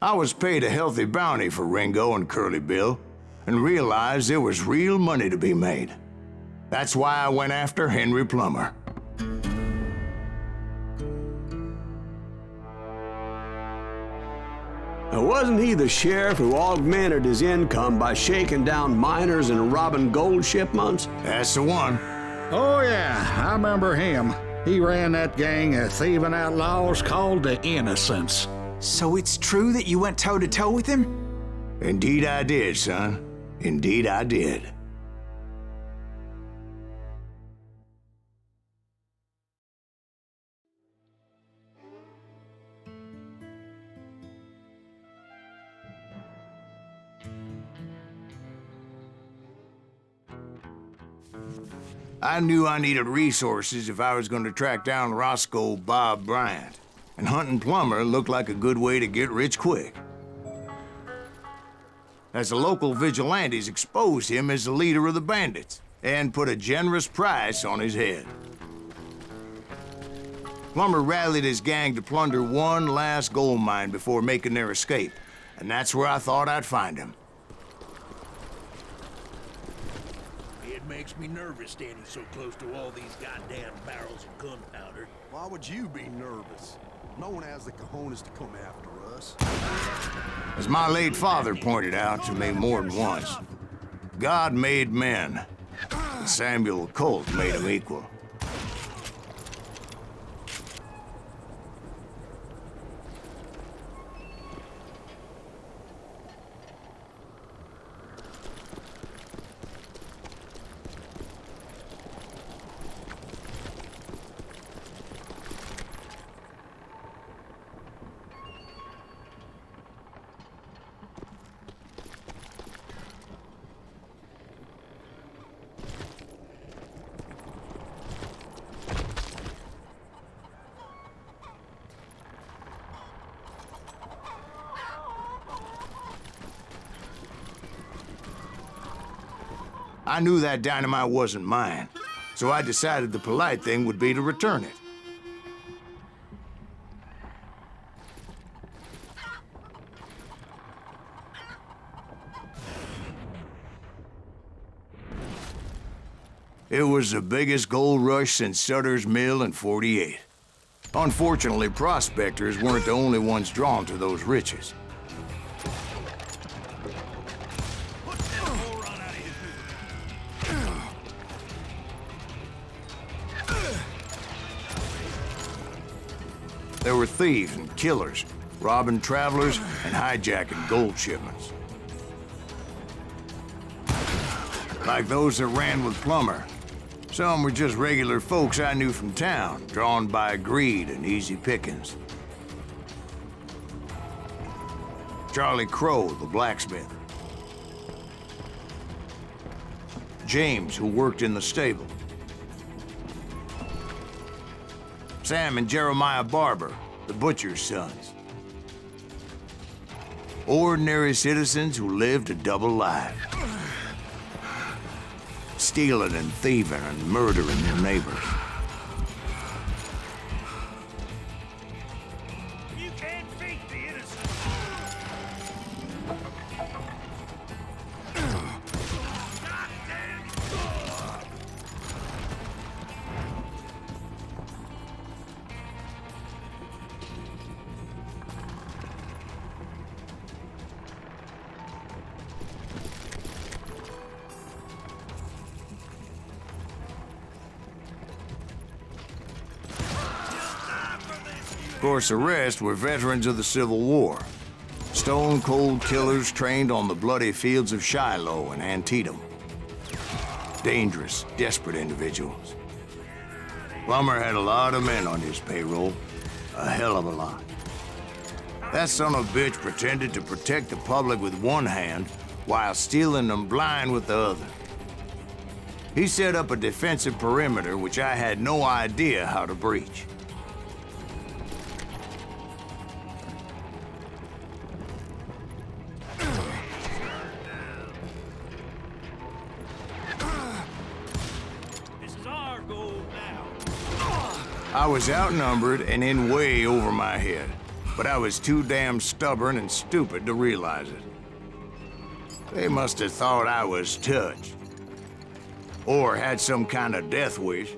I was paid a healthy bounty for Ringo and Curly Bill, and realized there was real money to be made. That's why I went after Henry Plummer. Now, wasn't he the sheriff who augmented his income by shaking down miners and robbing gold shipments? That's the one. Oh yeah, I remember him. He ran that gang of thieving outlaws called the Innocents. So it's true that you went toe-to-toe with him? Indeed I did, son. Indeed I did. I knew I needed resources if I was going to track down Roscoe Bob Bryant, and hunting Plummer looked like a good way to get rich quick. As the local vigilantes exposed him as the leader of the bandits, and put a generous price on his head. Plummer rallied his gang to plunder one last gold mine before making their escape, and that's where I thought I'd find him. It makes me nervous standing so close to all these goddamn barrels of gunpowder. Why would you be nervous? No one has the cojones to come after us. As my late father pointed out to me more than once, God made men, and Samuel Colt made them equal. I knew that dynamite wasn't mine, so I decided the polite thing would be to return it. It was the biggest gold rush since Sutter's Mill in '48. Unfortunately, prospectors weren't the only ones drawn to those riches. There were thieves and killers, robbing travelers and hijacking gold shipments. Like those that ran with Plummer. Some were just regular folks I knew from town, drawn by greed and easy pickings. Charlie Crow, the blacksmith. James, who worked in the stable. Sam and Jeremiah Barber, the butcher's sons. Ordinary citizens who lived a double life. Stealing and thieving and murdering their neighbors. You can't beat the innocent. Of course, the rest were veterans of the Civil War. Stone-cold killers trained on the bloody fields of Shiloh and Antietam. Dangerous, desperate individuals. Plummer had a lot of men on his payroll. A hell of a lot. That son of a bitch pretended to protect the public with one hand while stealing them blind with the other. He set up a defensive perimeter which I had no idea how to breach. I was outnumbered and in way over my head. but I was too damn stubborn and stupid to realize it. They must have thought I was touched. Or had some kind of death wish,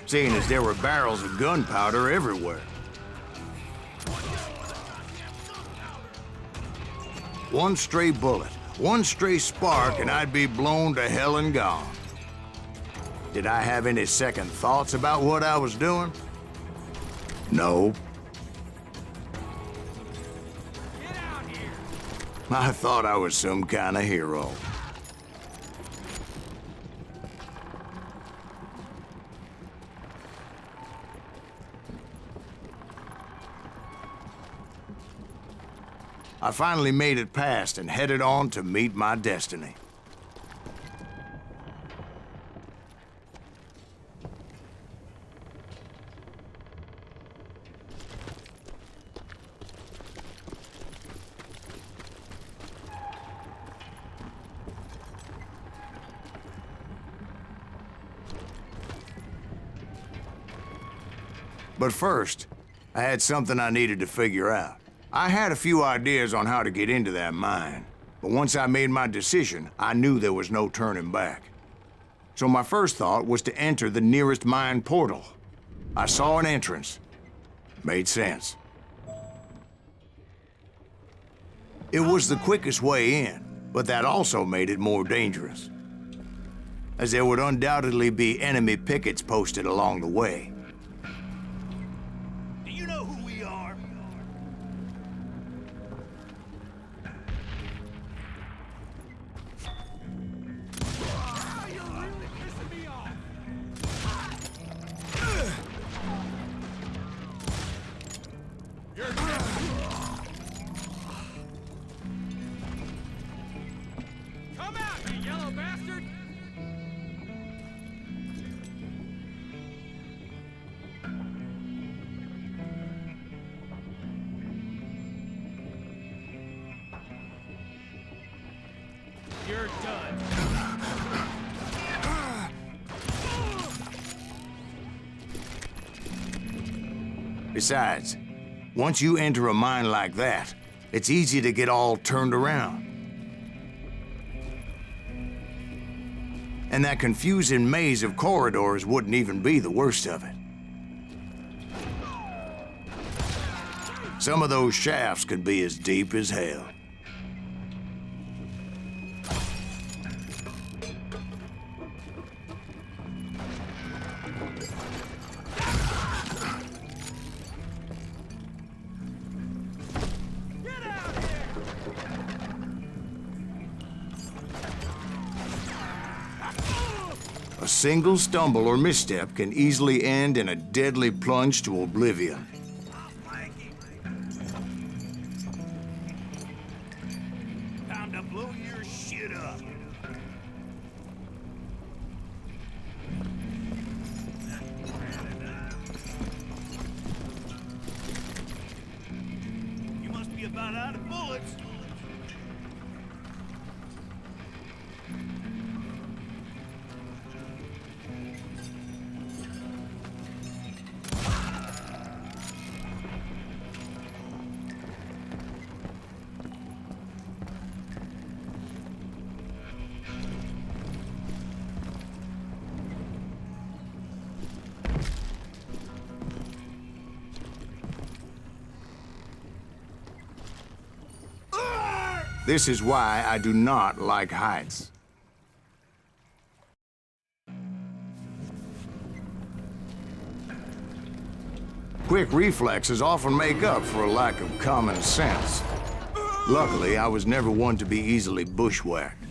seeing as there were barrels of gunpowder everywhere. One stray bullet, one stray spark, and I'd be blown to hell and gone. Did I have any second thoughts about what I was doing? No. I thought I was some kind of hero. I finally made it past and headed on to meet my destiny. But first, I had something I needed to figure out. I had a few ideas on how to get into that mine, but once I made my decision, I knew there was no turning back. So my first thought was to enter the nearest mine portal. I saw an entrance. Made sense. It was the quickest way in, but that also made it more dangerous, as there would undoubtedly be enemy pickets posted along the way. Do you know who we are? You're really pissing me off. You're come out, you yellow bastard! You're done. Besides, once you enter a mine like that, it's easy to get all turned around. And that confusing maze of corridors wouldn't even be the worst of it. Some of those shafts could be as deep as hell. A single stumble or misstep can easily end in a deadly plunge to oblivion. Time to blow your shit up. You must be about out of bullets. This is why I do not like heights. Quick reflexes often make up for a lack of common sense. Luckily, I was never one to be easily bushwhacked.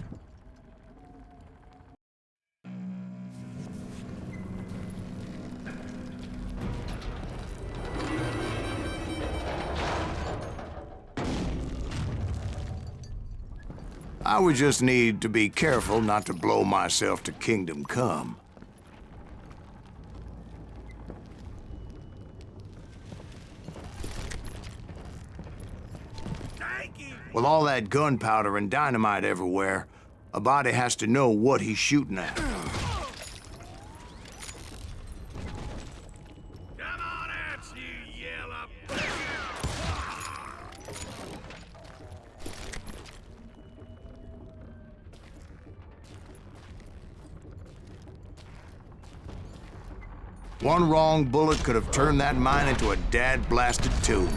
I would just need to be careful not to blow myself to Kingdom Come. With all that gunpowder and dynamite everywhere, a body has to know what he's shooting at. Come on out, you yellow bastard! One wrong bullet could have turned that mine into a dad-blasted tomb.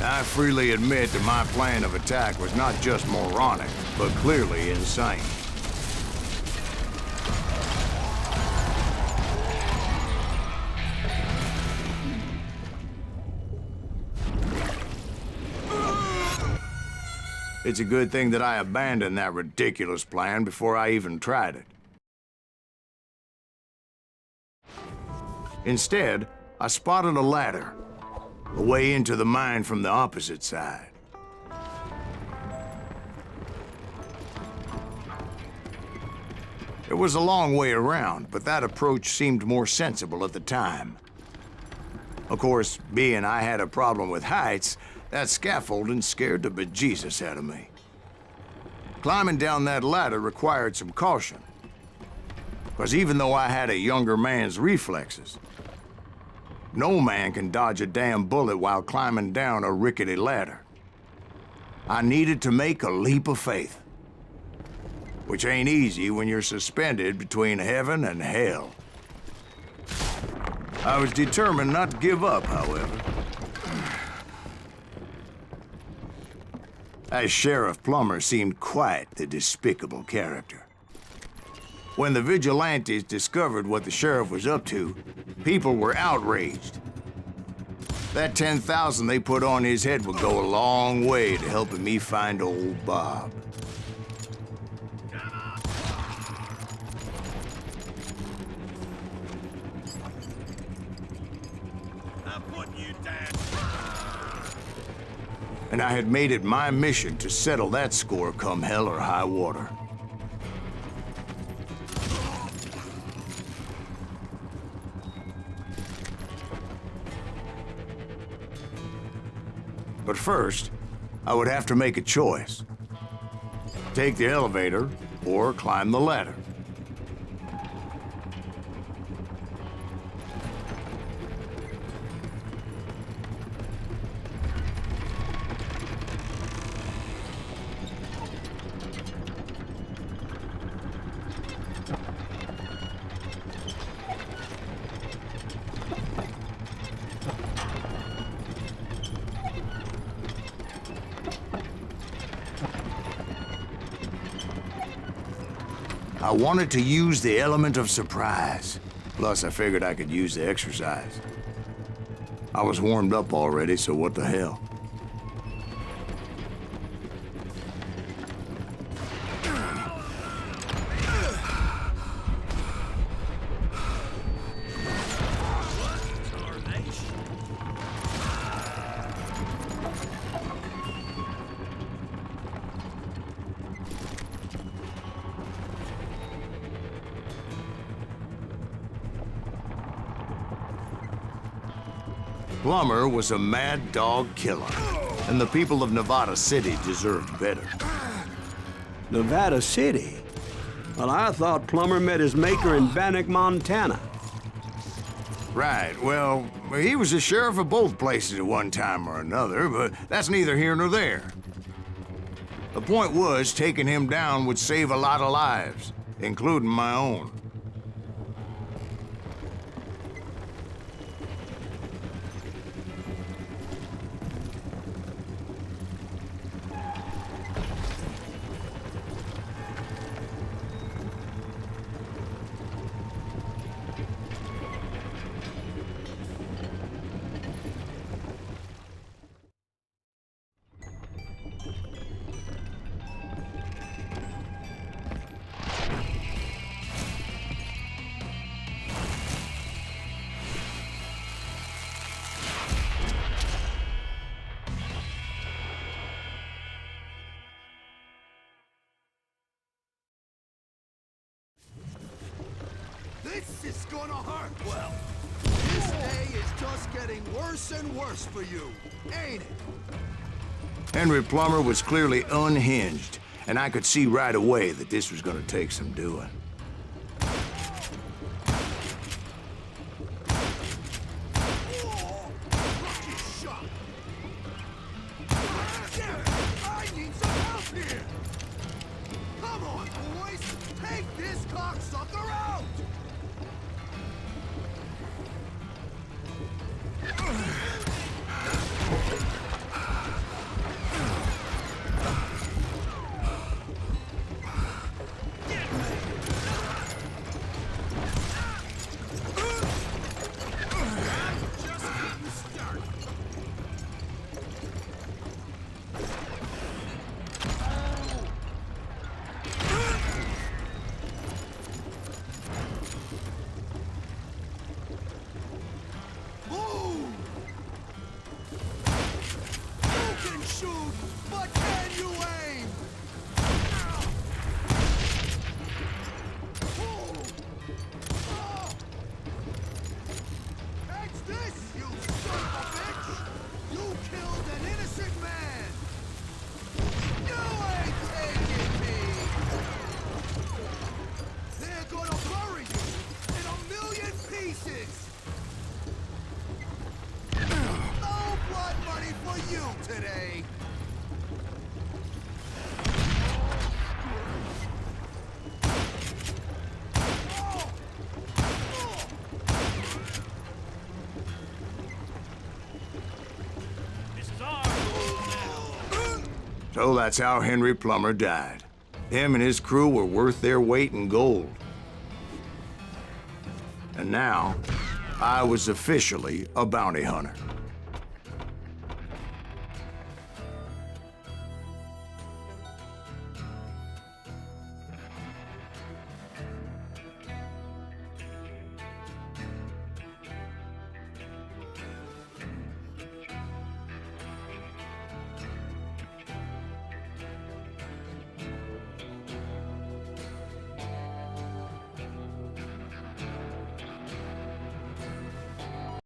I freely admit that my plan of attack was not just moronic, but clearly insane. It's a good thing that I abandoned that ridiculous plan before I even tried it. Instead, I spotted a ladder, a way into the mine from the opposite side. It was a long way around, but that approach seemed more sensible at the time. Of course, being I had a problem with heights, that scaffolding scared the bejesus out of me. Climbing down that ladder required some caution, because even though I had a younger man's reflexes, no man can dodge a damn bullet while climbing down a rickety ladder. I needed to make a leap of faith, which ain't easy when you're suspended between heaven and hell. I was determined not to give up, however. As Sheriff Plummer seemed quite the despicable character. When the vigilantes discovered what the sheriff was up to, people were outraged. That 10,000 they put on his head would go a long way to helping me find old Bob. And I had made it my mission to settle that score come hell or high water. But first, I would have to make a choice. Take the elevator or climb the ladder. I wanted to use the element of surprise. Plus, I figured I could use the exercise. I was warmed up already, so what the hell? Plummer was a mad dog killer, and the people of Nevada City deserved better. Nevada City? Well, I thought Plummer met his maker in Bannock, Montana. Right, well, he was the sheriff of both places at one time or another, but that's neither here nor there. The point was, taking him down would save a lot of lives, including my own. This is gonna hurt. Well, this day is just getting worse and worse for you, ain't it? Henry Plummer was clearly unhinged, and I could see right away that this was gonna take some doing. Lucky shot. Damn it! I need some help here! Come on, boys! Take this cocksucker out! Just getting started. Move! You can shoot, but can you aim? Oh. Oh. Catch this, you son of a bitch! You killed an innocent man! You ain't taking me! They're gonna bury you in a million pieces! No blood money for you today! So that's how Henry Plummer died. Him and his crew were worth their weight in gold. And now, I was officially a bounty hunter.